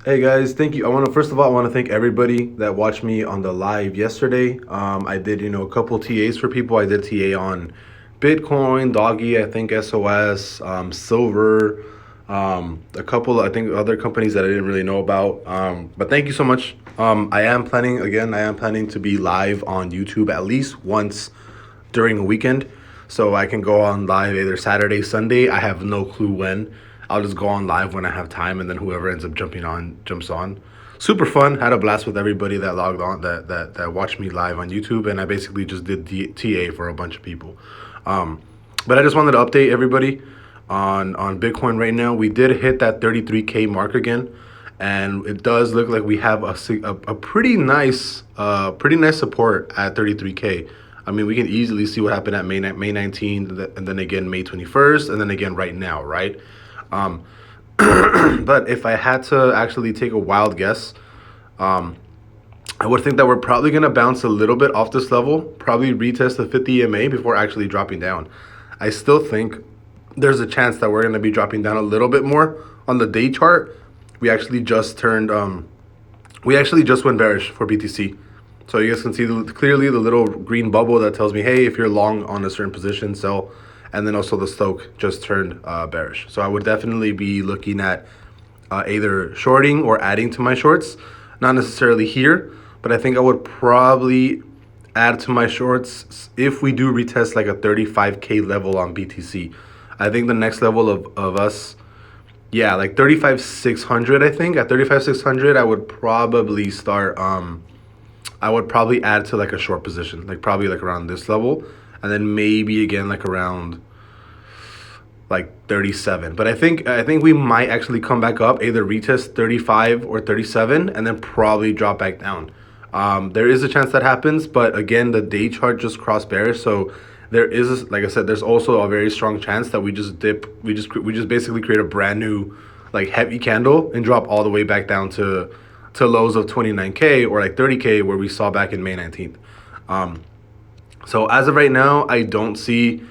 Hey guys, thank you. First of all, I want to thank everybody that watched me on the live yesterday. I did, a couple TAs for people. I did TA on Bitcoin, Doggy, I think SOS, Silver, a couple, I think other companies that I didn't really know about. But thank you so much. I am planning to be live on YouTube at least once during a weekend. So I can go on live either Saturday, Sunday. I have no clue when. I'll just go on live when I have time, and then whoever ends up jumping on jumps on. Super fun. Had a blast with everybody that logged on, that watched me live on YouTube, and I basically just did TA for a bunch of people. But I just wanted to update everybody on Bitcoin right now. We did hit that 33K mark again, and it does look like we have a pretty nice support at 33K. I mean, we can easily see what happened at May 19th, and then again May 21st, and then again right now, right? Um, but if I had to actually take a wild guess, um, I would think that we're probably going to bounce a little bit off this level, probably retest the 50 EMA before actually dropping down. I still think there's a chance that we're going to be dropping down a little bit more on the day chart. We actually just went bearish for BTC. So you guys can see clearly the little green bubble that tells me, hey, if you're long on a certain position, sell. And then also the Stoke just turned bearish. So I would definitely be looking at either shorting or adding to my shorts. Not necessarily here, but I think I would probably add to my shorts if we do retest like a 35K level on BTC. I think the next level of us, yeah, like 35,600. I think at 35,600, I would probably add to like a short position, like probably like around this level, and then maybe again like around like 37. But I think we might actually come back up, either retest 35 or 37, and then probably drop back down. There is a chance that happens, but again, the day chart just crossed bearish, so there is, like I said, there's also a very strong chance that we just dip, we just basically create a brand new like heavy candle and drop all the way back down to lows of 29K or like 30K where we saw back in May 19th. So as of right now, I don't see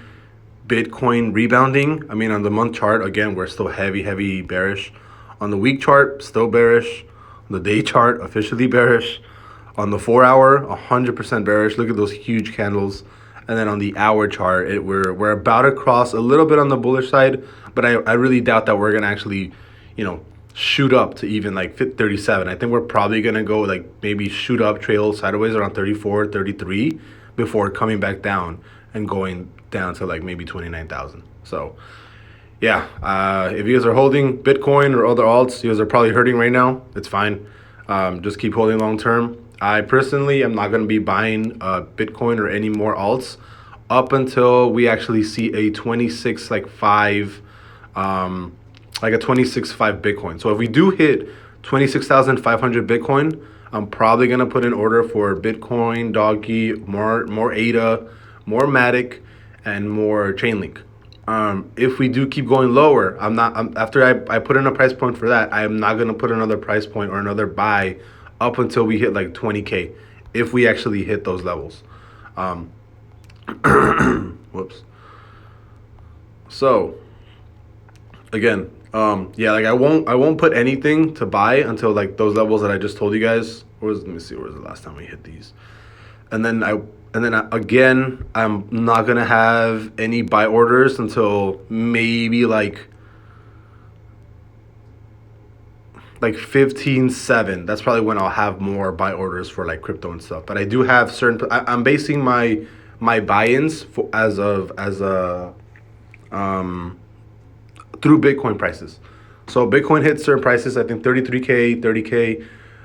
Bitcoin rebounding. I mean, on the month chart, again, we're still heavy bearish. On the week chart, still bearish. On the day chart, officially bearish. On the 4 hour, 100% bearish. Look at those huge candles. And then on the hour chart, we're about to cross a little bit on the bullish side, but I really doubt that we're gonna actually, shoot up to even like 37. I think we're probably gonna go like maybe shoot up, trail sideways around 34, 33 before coming back down and going down to like maybe 29,000. So yeah, if you guys are holding Bitcoin or other alts, you guys are probably hurting right now. It's fine. Just keep holding long term. I personally am not going to be buying Bitcoin or any more alts up until we actually see a 26 like 5 like a 26.5 Bitcoin. So if we do hit 26,500 Bitcoin, I'm probably going to put an order for Bitcoin, Doggy, more ADA, more Matic, and more Chainlink. If we do keep going lower, after I put in a price point for that, I am not going to put another price point or another buy up until we hit like 20K, if we actually hit those levels. Whoops. So again, yeah, like I won't put anything to buy until like those levels that I just told you guys. Let me see, where was the last time we hit these? And then again, I'm not gonna have any buy orders until maybe like 15.7. That's probably when I'll have more buy orders for like crypto and stuff. But I do have I'm basing my buy-ins through Bitcoin prices. So Bitcoin hit certain prices, I think 33K, 30K,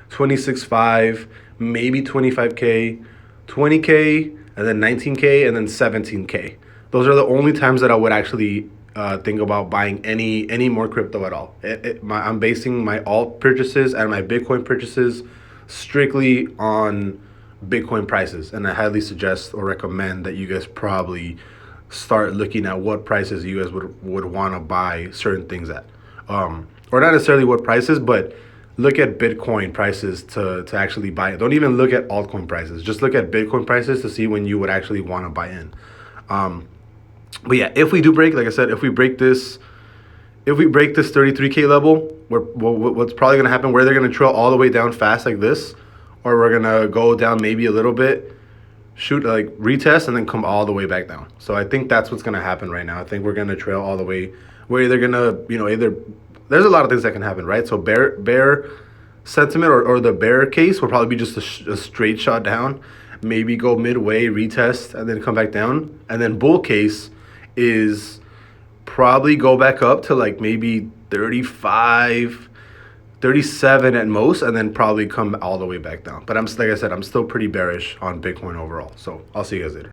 26.5, maybe 25K, 20K, and then 19K, and then 17K. Those are the only times that I would actually think about buying any more crypto at all. I'm basing my alt purchases and my Bitcoin purchases strictly on Bitcoin prices, and I highly suggest or recommend that you guys probably start looking at what prices you guys would want to buy certain things at, or not necessarily what prices, but look at Bitcoin prices to actually buy it. Don't even look at altcoin prices. Just look at Bitcoin prices to see when you would actually want to buy in. But yeah, if we do break, like I said, if we break this 33K level, what's probably going to happen, where they're going to trail all the way down fast like this, or we're going to go down maybe a little bit, shoot like retest, and then come all the way back down. So I think that's what's going to happen right now. I think we're going to trail all the way. We're either going to, either, there's a lot of things that can happen, right? So bear sentiment, or the bear case will probably be just a straight shot down, maybe go midway, retest, and then come back down. And then bull case is probably go back up to like maybe 35, 37 at most, and then probably come all the way back down. But like I said, I'm still pretty bearish on Bitcoin overall. So I'll see you guys later.